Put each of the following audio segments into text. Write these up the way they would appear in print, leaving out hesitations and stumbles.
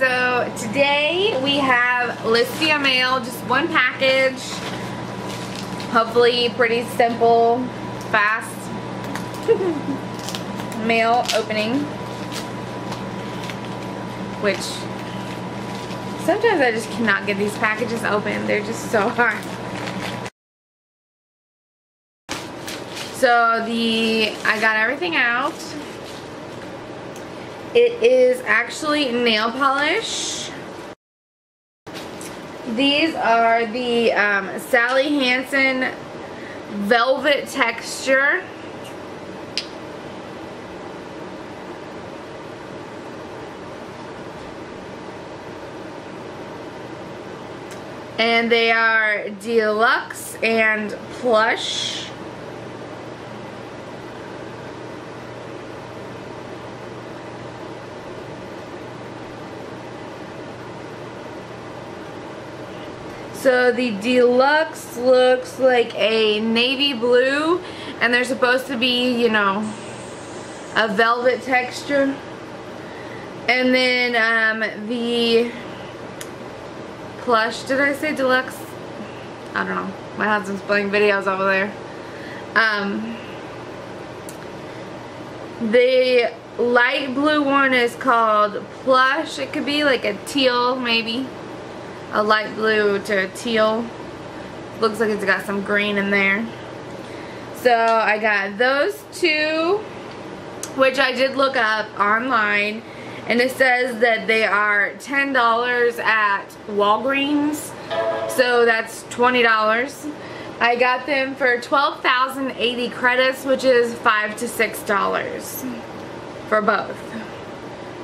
so today we have Listia mail, just one package. Hopefully pretty simple, fast mail opening. Which sometimes I just cannot get these packages open. They're just so hard. So I got everything out. It is actually nail polish. These are the Sally Hansen velvet texture. And they are deluxe and plush. So the deluxe looks like a navy blue, and they're supposed to be, you know, a velvet texture. And then the plush, did I say deluxe? I don't know. My husband's playing videos over there. The light blue one is called plush. It could be like a teal, maybe. A light blue to a teal. Looks like it's got some green in there. So I got those two, which I did look up online, and it says that they are $10 at Walgreens, so that's $20. I got them for 12,080 credits, which is $5 to $6 for both.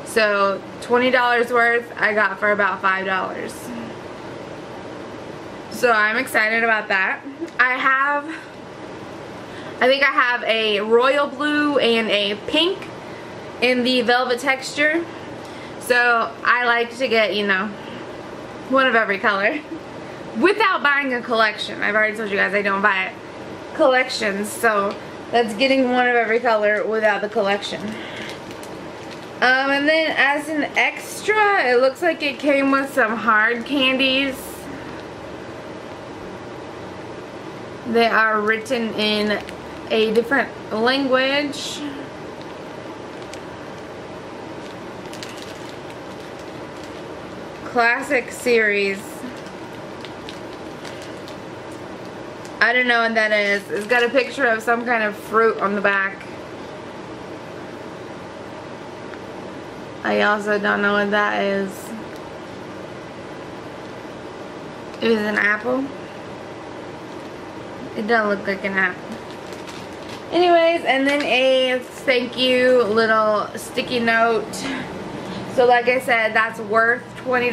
So $20 worth I got for about $5. So I'm excited about that. I think I have a royal blue and a pink in the velvet texture. So I like to get, you know, one of every color without buying a collection. I've already told you guys I don't buy collections, so that's getting one of every color without the collection. And then as an extra, it looks like it came with some hard candies. They are written in a different language. Classic series. I don't know what that is. It's got a picture of some kind of fruit on the back. I also don't know what that is. It is an apple. It doesn't look like an apple. Anyways, and then a thank you little sticky note. So like I said, that's worth $20,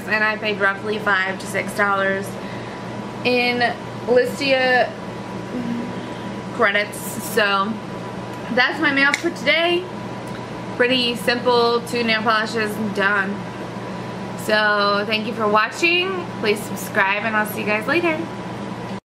and I paid roughly $5 to $6 in Listia credits. So that's my mail for today. Pretty simple, 2 nail polishes, done. So thank you for watching. Please subscribe, and I'll see you guys later.